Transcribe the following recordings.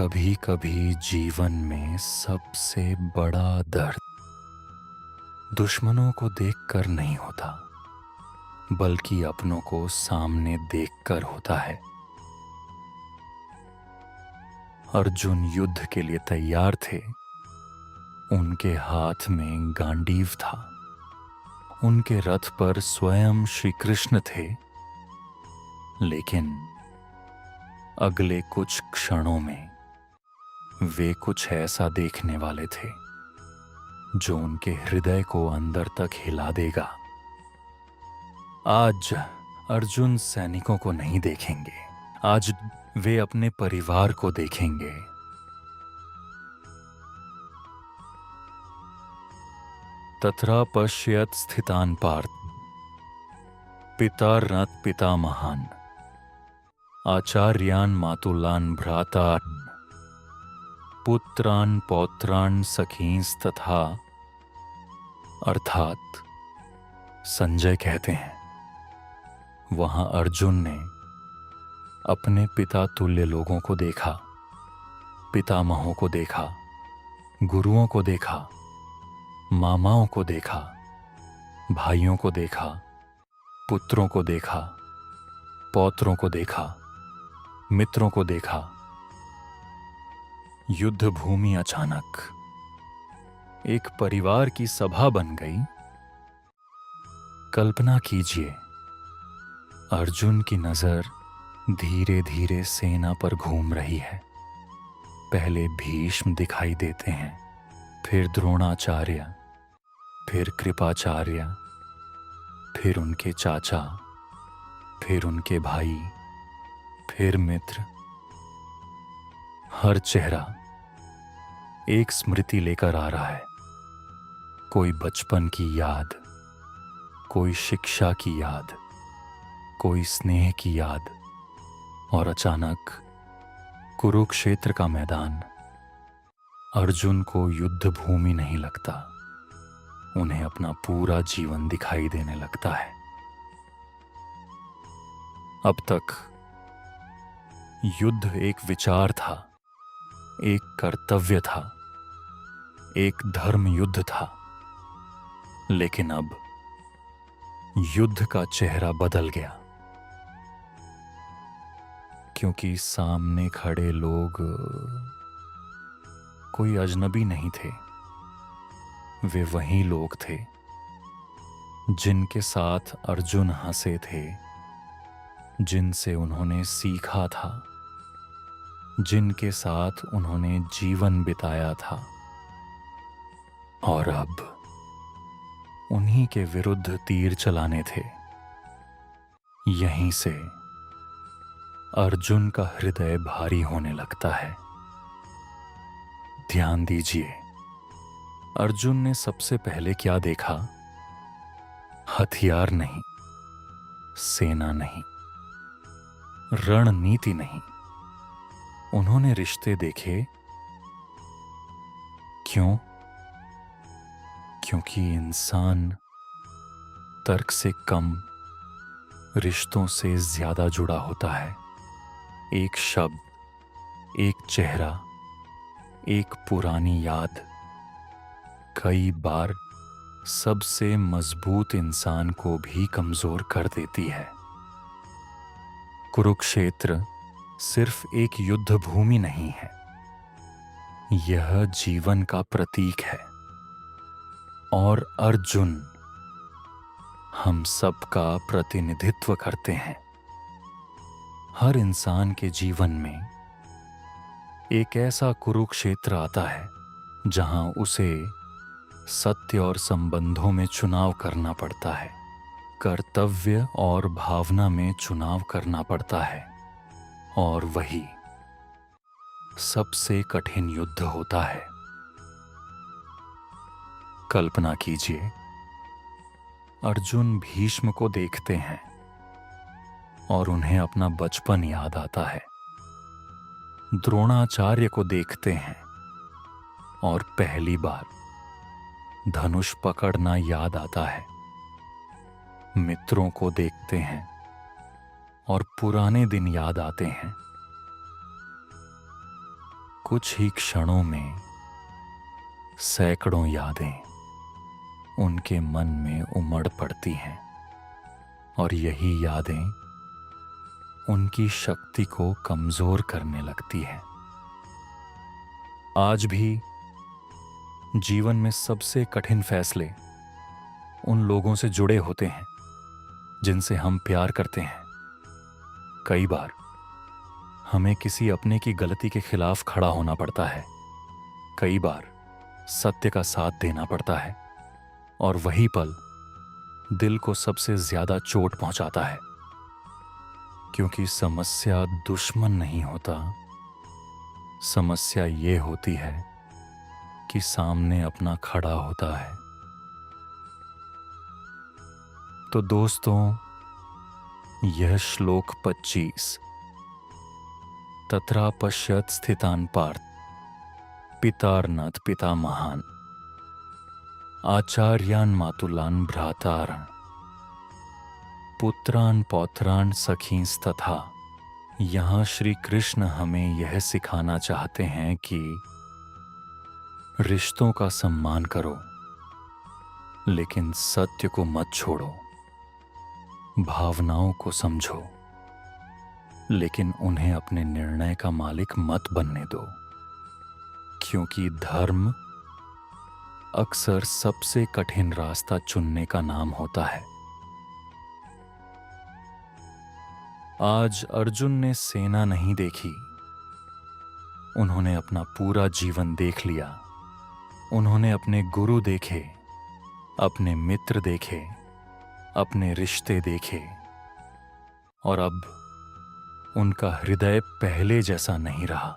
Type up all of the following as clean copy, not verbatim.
कभी कभी जीवन में सबसे बड़ा दर्द दुश्मनों को देखकर नहीं होता, बल्कि अपनों को सामने देखकर होता है। अर्जुन युद्ध के लिए तैयार थे। उनके हाथ में गांडीव था। उनके रथ पर स्वयं श्री कृष्ण थे। लेकिन अगले कुछ क्षणों में वे कुछ ऐसा देखने वाले थे जो उनके हृदय को अंदर तक हिला देगा। आज अर्जुन सैनिकों को नहीं देखेंगे। आज वे अपने परिवार को देखेंगे। तत्र पश्यत स्थितान पार्थ पितारनत पितामहान् आचार्यान् मातुलान् भ्रातान् पुत्रान् पौत्रान् सखींस्तथा। अर्थात संजय कहते हैं, वहां अर्जुन ने अपने पिता तुल्य लोगों को देखा, पितामहों को देखा, गुरुओं को देखा, मामाओं को देखा, भाइयों को देखा, पुत्रों को देखा, पौत्रों को देखा, मित्रों को देखा। युद्ध भूमि अचानक एक परिवार की सभा बन गई। कल्पना कीजिए, अर्जुन की नजर धीरे धीरे सेना पर घूम रही है। पहले भीष्म दिखाई देते हैं, फिर द्रोणाचार्य, फिर कृपाचार्य, फिर उनके चाचा, फिर उनके भाई, फिर मित्र। हर चेहरा एक स्मृति लेकर आ रहा है। कोई बचपन की याद, कोई शिक्षा की याद, कोई स्नेह की याद। और अचानक कुरुक्षेत्र का मैदान अर्जुन को युद्ध भूमि नहीं लगता। उन्हें अपना पूरा जीवन दिखाई देने लगता है। अब तक युद्ध एक विचार था, एक कर्तव्य था, एक धर्म युद्ध था। लेकिन अब युद्ध का चेहरा बदल गया, क्योंकि सामने खड़े लोग कोई अजनबी नहीं थे। वे वही लोग थे जिनके साथ अर्जुन हंसे थे, जिनसे उन्होंने सीखा था, जिनके साथ उन्होंने जीवन बिताया था। और अब उन्हीं के विरुद्ध तीर चलाने थे। यहीं से अर्जुन का हृदय भारी होने लगता है। ध्यान दीजिए, अर्जुन ने सबसे पहले क्या देखा? हथियार नहीं, सेना नहीं, रणनीति नहीं। उन्होंने रिश्ते देखे। क्यों? क्योंकि इंसान तर्क से कम रिश्तों से ज्यादा जुड़ा होता है। एक शब्द, एक चेहरा, एक पुरानी याद कई बार सबसे मजबूत इंसान को भी कमजोर कर देती है। कुरुक्षेत्र सिर्फ एक युद्ध भूमि नहीं है, यह जीवन का प्रतीक है। और अर्जुन हम सब का प्रतिनिधित्व करते हैं। हर इंसान के जीवन में एक ऐसा कुरुक्षेत्र आता है जहां उसे सत्य और संबंधों में चुनाव करना पड़ता है, कर्तव्य और भावना में चुनाव करना पड़ता है। और वही सबसे कठिन युद्ध होता है। कल्पना कीजिए, अर्जुन भीष्म को देखते हैं और उन्हें अपना बचपन याद आता है। द्रोणाचार्य को देखते हैं और पहली बार धनुष पकड़ना याद आता है। मित्रों को देखते हैं और पुराने दिन याद आते हैं। कुछ ही क्षणों में सैकड़ों यादें उनके मन में उमड़ पड़ती हैं और यही यादें उनकी शक्ति को कमजोर करने लगती है। आज भी जीवन में सबसे कठिन फैसले उन लोगों से जुड़े होते हैं जिनसे हम प्यार करते हैं। कई बार हमें किसी अपने की गलती के खिलाफ खड़ा होना पड़ता है, कई बार सत्य का साथ देना पड़ता है और वही पल दिल को सबसे ज्यादा चोट पहुंचाता है, क्योंकि समस्या दुश्मन नहीं होता, समस्या ये होती है कि सामने अपना खड़ा होता है। तो दोस्तों, यह श्लोक 25 तत्रा पश्यत स्थितान पार्थ पितार्नाथ पितामहान आचार्यान मातुलान भ्रातारन पुत्रान पौत्रान सखींस्तथा। यहाँ श्री कृष्ण हमें यह सिखाना चाहते हैं कि रिश्तों का सम्मान करो, लेकिन सत्य को मत छोड़ो। भावनाओं को समझो, लेकिन उन्हें अपने निर्णय का मालिक मत बनने दो, क्योंकि धर्म अक्सर सबसे कठिन रास्ता चुनने का नाम होता है। आज अर्जुन ने सेना नहीं देखी, उन्होंने अपना पूरा जीवन देख लिया। उन्होंने अपने गुरु देखे, अपने मित्र देखे, अपने रिश्ते देखे, और अब उनका हृदय पहले जैसा नहीं रहा।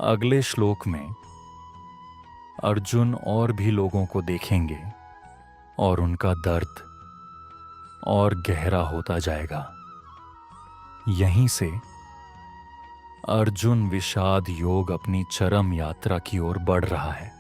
अगले श्लोक में अर्जुन और भी लोगों को देखेंगे और उनका दर्द और गहरा होता जाएगा। यहीं से अर्जुन विषाद योग अपनी चरम यात्रा की ओर बढ़ रहा है।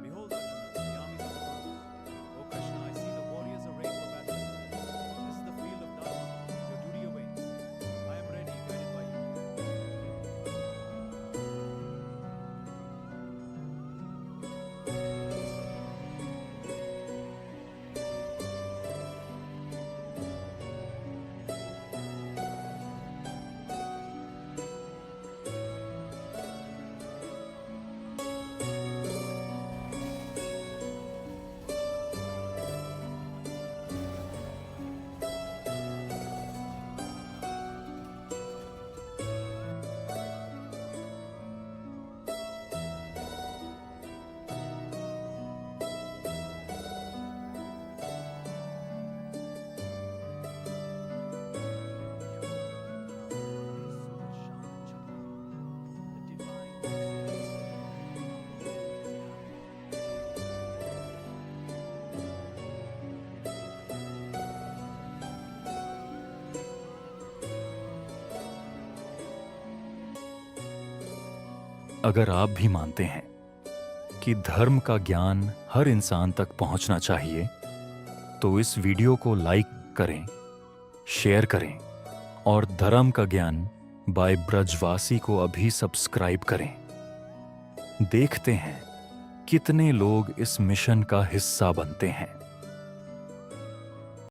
Behold, Arjuna, the armies of the world. O Krishna, I see the warriors arrayed for battle. This is the field of Dharma. Your duty awaits. I am ready, guided by you. अगर आप भी मानते हैं कि धर्म का ज्ञान हर इंसान तक पहुंचना चाहिए, तो इस वीडियो को लाइक करें, शेयर करें और धर्म का ज्ञान बाय ब्रजवासी को अभी सब्सक्राइब करें। देखते हैं कितने लोग इस मिशन का हिस्सा बनते हैं।